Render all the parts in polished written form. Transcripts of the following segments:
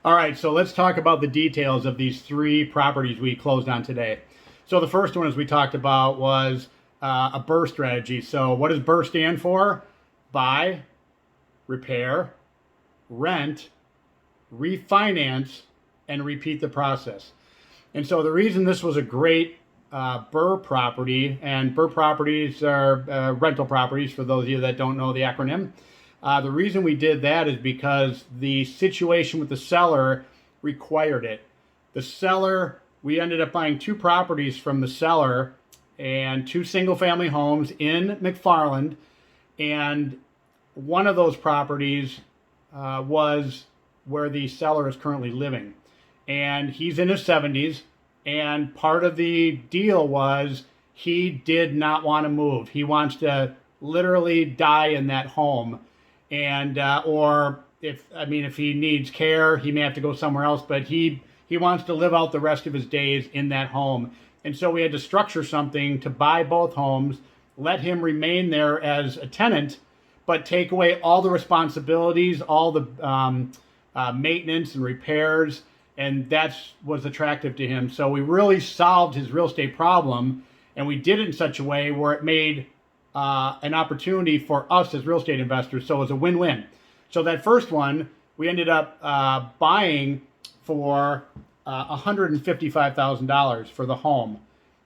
All right, so let's talk about the details of these three properties we closed on today. So the first one, as we talked about, was a BRRRR strategy. So what does BRRRR stand for? Buy, repair, rent, refinance, and repeat the process. And so the reason this was a great BRRRR property, and BRRRR properties are rental properties for those of you that don't know the acronym. The reason we did that is because the situation with the seller required it. The seller, we ended up buying two properties from the seller and two single family homes in McFarland. And one of those properties was where the seller is currently living. And he's in his 70s. And part of the deal was he did not want to move. He wants to literally die in that home. And or if he needs care, he may have to go somewhere else, but he wants to live out the rest of his days in that home. And so we had to structure something to buy both homes, let him remain there as a tenant, but take away all the responsibilities, all the maintenance and repairs, and that was attractive to him. So we really solved his real estate problem, and we did it in such a way where it made an opportunity for us as real estate investors. So it was a win-win. So that first one, we ended up buying for $155,000 for the home.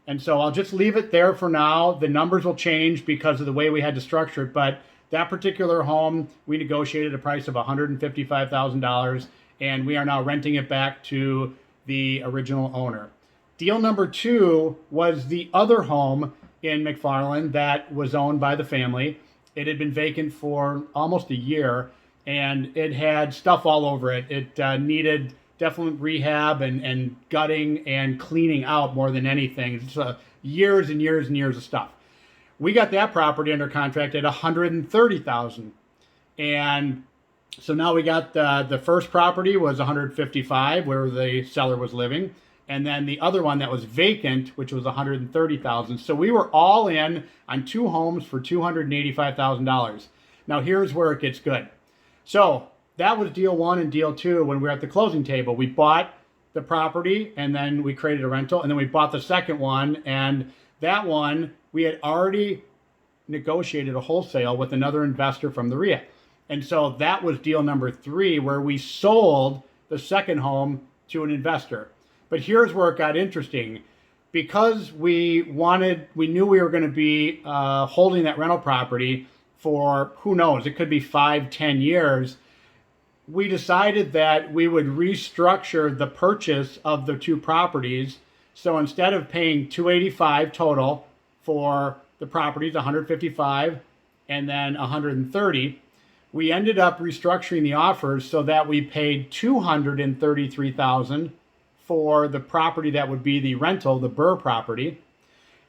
And so I'll just leave it there for now. The numbers will change because of the way we had to structure it. But that particular home, we negotiated a price of $155,000, and we are now renting it back to the original owner. Deal number two was the other home in McFarland that was owned by the family. It had been vacant for almost a year, and it had stuff all over it. It needed definite rehab and gutting and cleaning out more than anything. It's years and years and years of stuff. We got that property under contract at $130,000, and so now we got the first property was $155,000 where the seller was living, and then the other one that was vacant, which was $130,000. So we were all in on two homes for $285,000. Now here's where it gets good. So that was deal one and deal two. When we were at the closing table, we bought the property and then we created a rental, and then we bought the second one, and that one we had already negotiated a wholesale with another investor from the RIA. And so that was deal number three, where we sold the second home to an investor. But here's where it got interesting. Because we knew we were going to be holding that rental property for, who knows, it could be 5-10 years. We decided that we would restructure the purchase of the two properties. So instead of paying $285 total for the properties, $155 and then $130, we ended up restructuring the offers so that we paid $233,000 for the property that would be the rental, the BRRRR property.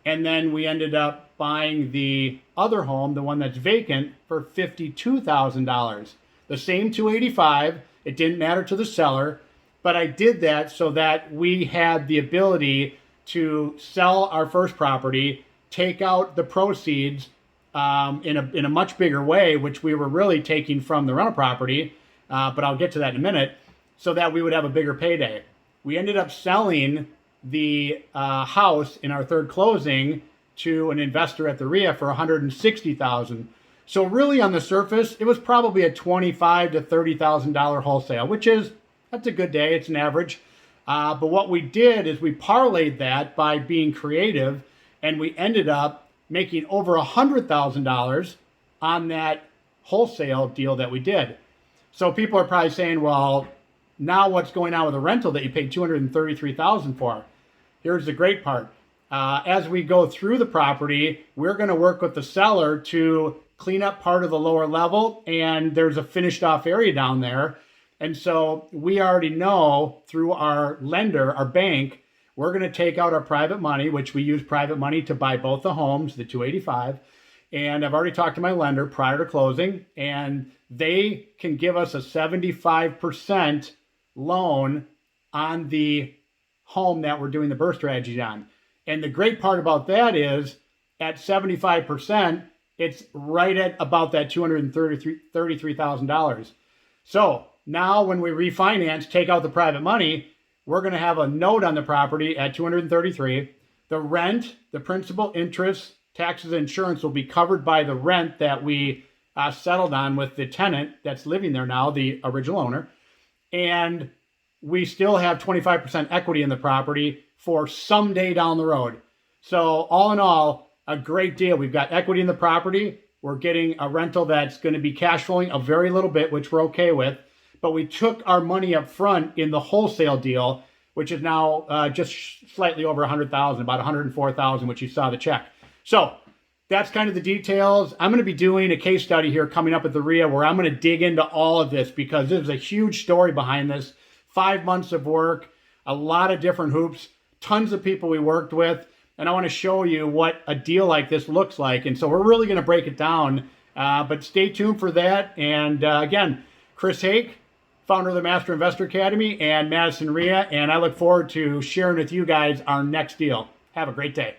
And then we ended up buying the other home, the one that's vacant, for $52,000. The same $285. It didn't matter to the seller, but I did that so that we had the ability to sell our first property, take out the proceeds in a much bigger way, which we were really taking from the rental property, but I'll get to that in a minute, so that we would have a bigger payday. We ended up selling the house in our third closing to an investor at the RIA for $160,000. So really, on the surface, it was probably a $25,000 to $30,000 wholesale, that's a good day. It's an average. But what we did is we parlayed that by being creative, and we ended up making over $100,000 on that wholesale deal that we did. So people are probably saying, well, now what's going on with the rental that you paid $233,000 for? Here's the great part. As we go through the property, we're going to work with the seller to clean up part of the lower level, and there's a finished off area down there. And so we already know through our lender, our bank, we're going to take out our private money, which we use private money to buy both the homes, the $285. And I've already talked to my lender prior to closing, and they can give us a 75% loan on the home that we're doing the BRRRR strategy on. And the great part about that is at 75%, it's right at about that $233,000. So now when we refinance, take out the private money, we're going to have a note on the property at 233. The rent, the principal, interest, taxes, and insurance will be covered by the rent that we settled on with the tenant that's living there now, the original owner. And we still have 25% equity in the property for someday down the road. So all in all, a great deal. We've got equity in the property. We're getting a rental that's going to be cash flowing a very little bit, which we're okay with. But we took our money up front in the wholesale deal, which is now just slightly over 100,000, about 104,000, which you saw the check. So that's kind of the details. I'm going to be doing a case study here coming up at the RIA where I'm going to dig into all of this because there's a huge story behind this. 5 months of work, a lot of different hoops, tons of people we worked with, and I want to show you what a deal like this looks like. And so we're really going to break it down, but stay tuned for that. And again, Chris Hake, founder of the Master Investor Academy and Madison RIA, and I look forward to sharing with you guys our next deal. Have a great day.